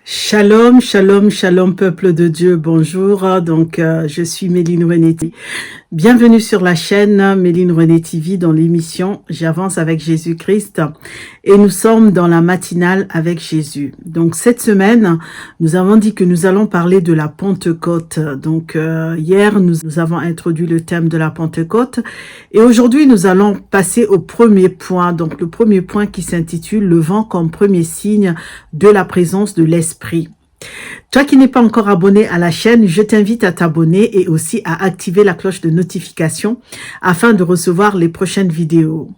Shalom, shalom, shalom, peuple de Dieu, bonjour. Je suis Méline René. Bienvenue sur la chaîne Méline René TV dans l'émission J'avance avec Jésus-Christ et nous sommes dans la matinale avec Jésus. Donc, cette semaine, nous avons dit que nous allons parler de la Pentecôte. Hier, nous avons introduit le thème de la Pentecôte et aujourd'hui, nous allons passer au premier point. Donc, le premier point qui s'intitule Le vent comme premier signe de la présence de l'Esprit. Toi qui n'es pas encore abonné à la chaîne, je t'invite à t'abonner et aussi à activer la cloche de notification afin de recevoir les prochaines vidéos.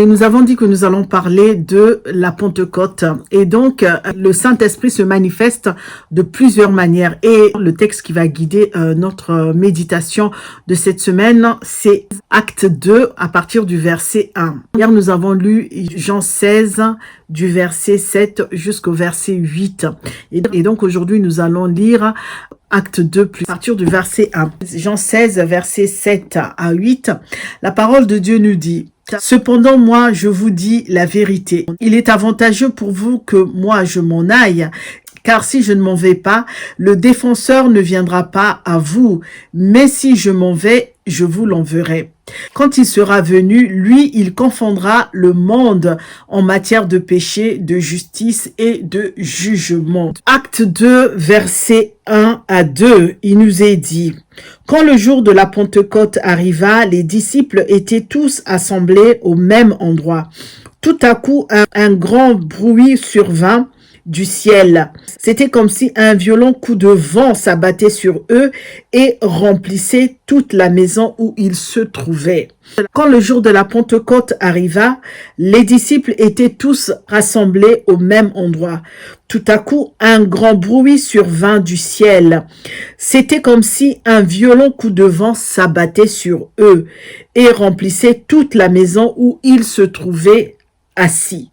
Nous avons dit que nous allons parler de la Pentecôte et donc le Saint-Esprit se manifeste de plusieurs manières et le texte qui va guider notre méditation de cette semaine, c'est Acte 2 à partir du verset 1. Hier nous avons lu Jean 16 du verset 7 jusqu'au verset 8 et donc aujourd'hui nous allons lire Acte 2, à partir du verset 1. Jean 16, verset 7 à 8, la parole de Dieu nous dit: Cependant, moi, je vous dis la vérité. Il est avantageux pour vous que moi, je m'en aille, car si je ne m'en vais pas, le défenseur ne viendra pas à vous, mais si je m'en vais, je vous l'enverrai. Quand il sera venu, lui, il confondra le monde en matière de péché, de justice et de jugement. Acte 2, versets 1 à 2, il nous est dit: Quand le jour de la Pentecôte arriva, les disciples étaient tous assemblés au même endroit. Tout à coup, un grand bruit survint du ciel. C'était comme si un violent coup de vent s'abattait sur eux et remplissait toute la maison où ils se trouvaient. Quand le jour de la Pentecôte arriva, les disciples étaient tous rassemblés au même endroit. Tout à coup, un grand bruit survint du ciel. C'était comme si un violent coup de vent s'abattait sur eux et remplissait toute la maison où ils se trouvaient assis.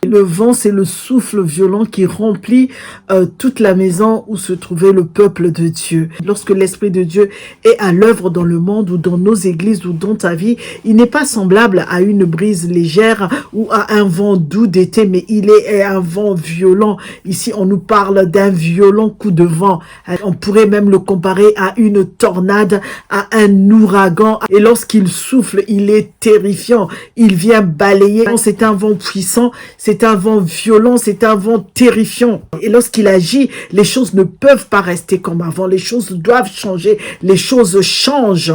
Le vent, c'est le souffle violent qui remplit toute la maison où se trouvait le peuple de Dieu. Lorsque l'Esprit de Dieu est à l'œuvre dans le monde ou dans nos églises ou dans ta vie, il n'est pas semblable à une brise légère ou à un vent doux d'été, mais il est un vent violent. Ici, on nous parle d'un violent coup de vent. On pourrait même le comparer à une tornade, à un ouragan. Et lorsqu'il souffle, il est terrifiant. Il vient balayer. C'est un vent puissant. C'est un vent violent, c'est un vent terrifiant. Et lorsqu'il agit, les choses ne peuvent pas rester comme avant. Les choses doivent changer. Les choses changent.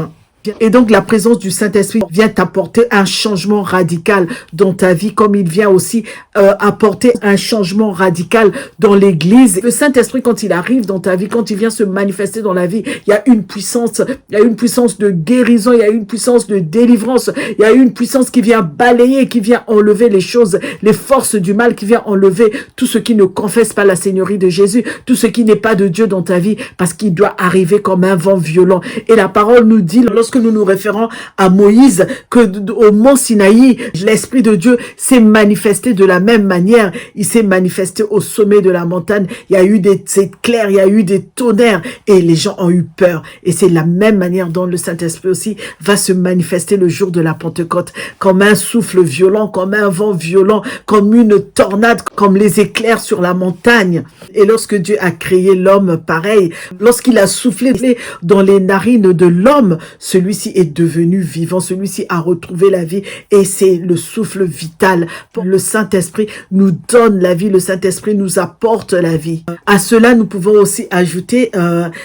Et donc la présence du Saint-Esprit vient t'apporter un changement radical dans ta vie, comme il vient aussi apporter un changement radical dans l'église. Le Saint-Esprit, quand il arrive dans ta vie, quand il vient se manifester dans la vie, il y a une puissance de guérison, il y a une puissance de délivrance, il y a une puissance qui vient balayer, qui vient enlever les choses, les forces du mal, qui vient enlever tout ce qui ne confesse pas la Seigneurie de Jésus, tout ce qui n'est pas de Dieu dans ta vie, parce qu'il doit arriver comme un vent violent. Et la parole nous dit, lorsque nous nous référons à Moïse, que au mont Sinaï, l'Esprit de Dieu s'est manifesté de la même manière. Il s'est manifesté au sommet de la montagne. Il y a eu des éclairs, il y a eu des tonnerres et les gens ont eu peur. Et c'est la même manière dont le Saint-Esprit aussi va se manifester le jour de la Pentecôte, comme un souffle violent, comme un vent violent, comme une tornade, comme les éclairs sur la montagne. Et lorsque Dieu a créé l'homme pareil, lorsqu'il a soufflé dans les narines de l'homme, celui-ci est devenu vivant, celui-ci a retrouvé la vie et c'est le souffle vital. Le Saint-Esprit nous donne la vie, le Saint-Esprit nous apporte la vie. À cela, nous pouvons aussi ajouter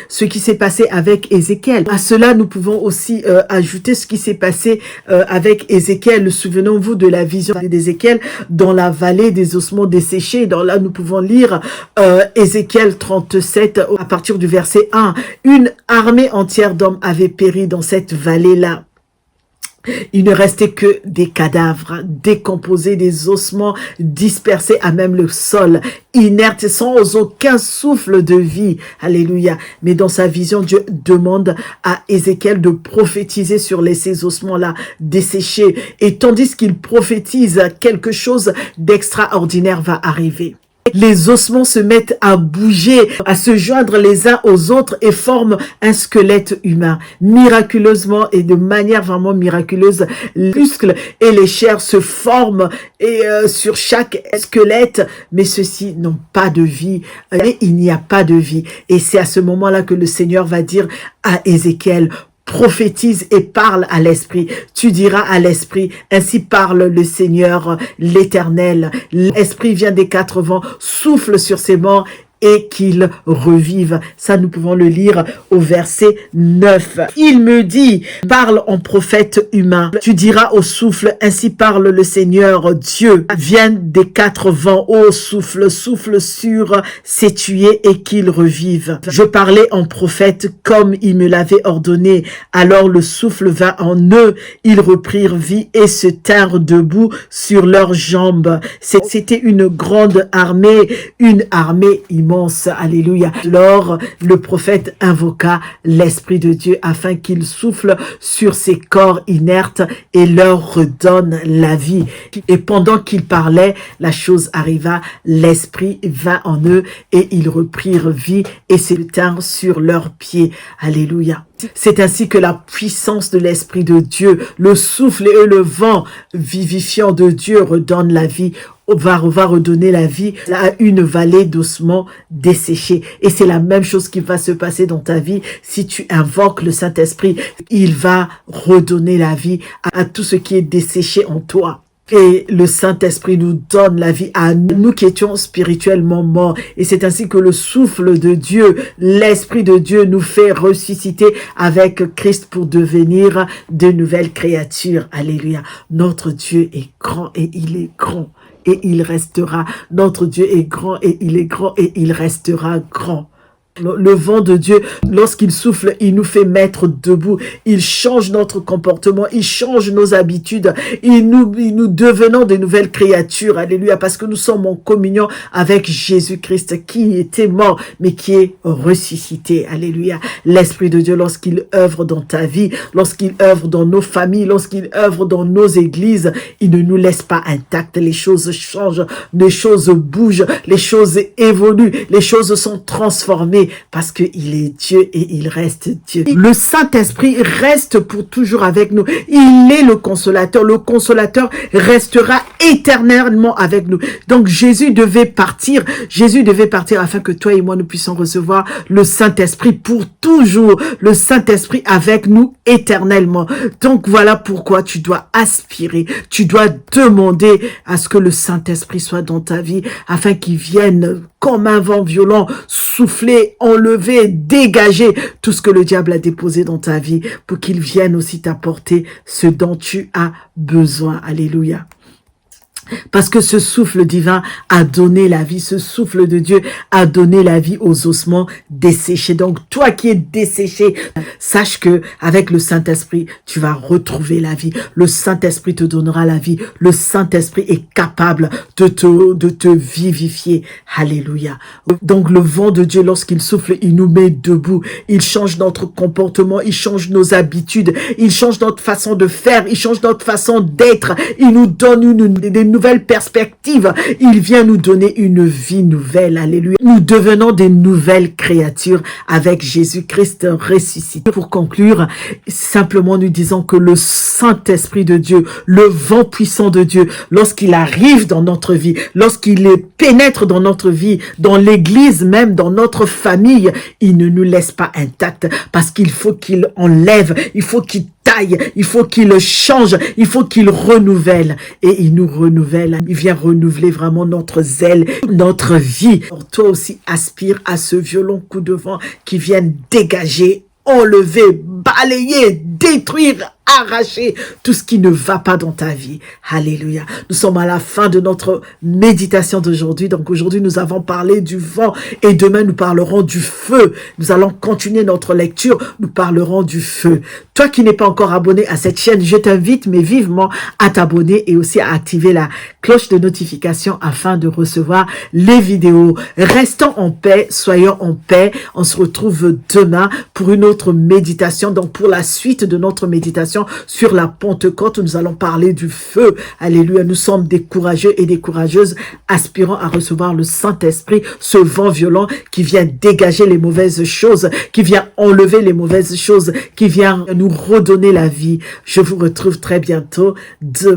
ce qui s'est passé avec Ézéchiel. À cela, nous pouvons aussi ajouter ce qui s'est passé avec Ézéchiel. Souvenons-vous de la vision d'Ézéchiel dans la vallée des ossements desséchés. Dans là, nous pouvons lire Ézéchiel 37 à partir du verset 1. Une armée entière d'hommes avait péri dans cette vallée-là. Il ne restait que des cadavres décomposés, des ossements dispersés à même le sol, inertes, sans aucun souffle de vie. Alléluia. Mais dans sa vision, Dieu demande à Ézéchiel de prophétiser sur ces ossements-là desséchés. Et tandis qu'il prophétise, quelque chose d'extraordinaire va arriver. Les ossements se mettent à bouger, à se joindre les uns aux autres et forment un squelette humain. Miraculeusement et de manière vraiment miraculeuse, les muscles et les chairs se forment et sur chaque squelette, mais ceux-ci n'ont pas de vie. Et il n'y a pas de vie. Et c'est à ce moment-là que le Seigneur va dire à Ézéchiel: prophétise et parle à l'esprit. Tu diras à l'esprit, ainsi parle le Seigneur, l'Éternel. L'esprit vient des quatre vents, souffle sur ces morts et qu'ils revivent. Ça, nous pouvons le lire au verset 9. Il me dit, parle en prophète humain. Tu diras au souffle, ainsi parle le Seigneur Dieu. Vienne des quatre vents, ô souffle, souffle sur ces tués et qu'ils revivent. Je parlais en prophète comme il me l'avait ordonné. Alors le souffle vint en eux, ils reprirent vie et se tinrent debout sur leurs jambes. C'était une grande armée, une armée immense. Alléluia. Alors, le prophète invoqua l'Esprit de Dieu afin qu'il souffle sur ces corps inertes et leur redonne la vie. Et pendant qu'il parlait, la chose arriva, l'Esprit vint en eux et ils reprirent vie et se tinrent sur leurs pieds. Alléluia. C'est ainsi que la puissance de l'Esprit de Dieu, le souffle et le vent vivifiant de Dieu redonne la vie, va redonner la vie à une vallée d'ossements desséchés. Et c'est la même chose qui va se passer dans ta vie si tu invoques le Saint-Esprit. Il va redonner la vie à tout ce qui est desséché en toi. Et le Saint-Esprit nous donne la vie à nous qui étions spirituellement morts. Et c'est ainsi que le souffle de Dieu, l'Esprit de Dieu nous fait ressusciter avec Christ pour devenir de nouvelles créatures. Alléluia. Notre Dieu est grand et il est grand. Et il restera. Notre Dieu est grand et il est grand et il restera grand. Le vent de Dieu, lorsqu'il souffle, il nous fait mettre debout. Il change notre comportement, il change nos habitudes. Nous devenons de nouvelles créatures. Alléluia, parce que nous sommes en communion avec Jésus-Christ qui était mort, mais qui est ressuscité. Alléluia. L'Esprit de Dieu, lorsqu'il œuvre dans ta vie, lorsqu'il œuvre dans nos familles, lorsqu'il œuvre dans nos églises, il ne nous laisse pas intacts. Les choses changent, les choses bougent, les choses évoluent, les choses sont transformées. Parce qu'il est Dieu et il reste Dieu. Le Saint-Esprit reste pour toujours avec nous. Il est le consolateur. Le consolateur restera éternellement avec nous. Donc Jésus devait partir. Jésus devait partir afin que toi et moi nous puissions recevoir le Saint-Esprit pour toujours. Le Saint-Esprit avec nous éternellement. Donc voilà pourquoi tu dois aspirer. Tu dois demander à ce que le Saint-Esprit soit dans ta vie afin qu'il vienne comme un vent violent, souffler, enlever, dégager tout ce que le diable a déposé dans ta vie pour qu'il vienne aussi t'apporter ce dont tu as besoin. Alléluia. Parce que ce souffle divin a donné la vie, ce souffle de Dieu a donné la vie aux ossements desséchés. Donc toi qui es desséché, sache que avec le Saint-Esprit, tu vas retrouver la vie. Le Saint-Esprit te donnera la vie. Le Saint-Esprit est capable de te vivifier. Alléluia. Donc le vent de Dieu, lorsqu'il souffle, il nous met debout. Il change notre comportement, il change nos habitudes, il change notre façon de faire, il change notre façon d'être. Il nous donne des nouvelles perspectives. Il vient nous donner une vie nouvelle. Alléluia. Nous devenons des nouvelles créatures avec Jésus-Christ ressuscité. Pour conclure, simplement nous disons que le Saint-Esprit de Dieu, le vent puissant de Dieu, lorsqu'il arrive dans notre vie, lorsqu'il pénètre dans notre vie, dans l'église même, dans notre famille, il ne nous laisse pas intacts parce qu'il faut qu'il enlève, il faut qu'il taille, il faut qu'il change, il faut qu'il renouvelle. Et il nous renouvelle, il vient renouveler vraiment notre zèle, notre vie. Alors, toi aussi, aspire à ce violent coup de vent qui vient dégager, enlever, balayer, détruire, arracher tout ce qui ne va pas dans ta vie. Alléluia. Nous sommes à la fin de notre méditation d'aujourd'hui. Donc aujourd'hui, nous avons parlé du vent et demain, nous parlerons du feu. Nous allons continuer notre lecture. Nous parlerons du feu. Toi qui n'es pas encore abonné à cette chaîne, je t'invite mais vivement à t'abonner et aussi à activer la cloche de notification afin de recevoir les vidéos. Restons en paix, soyons en paix. On se retrouve demain pour une autre méditation. Donc pour la suite de notre méditation, méditation sur la Pentecôte où nous allons parler du feu. Alléluia, nous sommes des courageux et des courageuses aspirant à recevoir le Saint-Esprit, ce vent violent qui vient dégager les mauvaises choses, qui vient enlever les mauvaises choses, qui vient nous redonner la vie. Je vous retrouve très bientôt.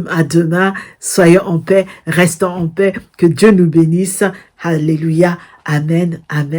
À demain. Soyons en paix, restons en paix. Que Dieu nous bénisse. Alléluia. Amen. Amen.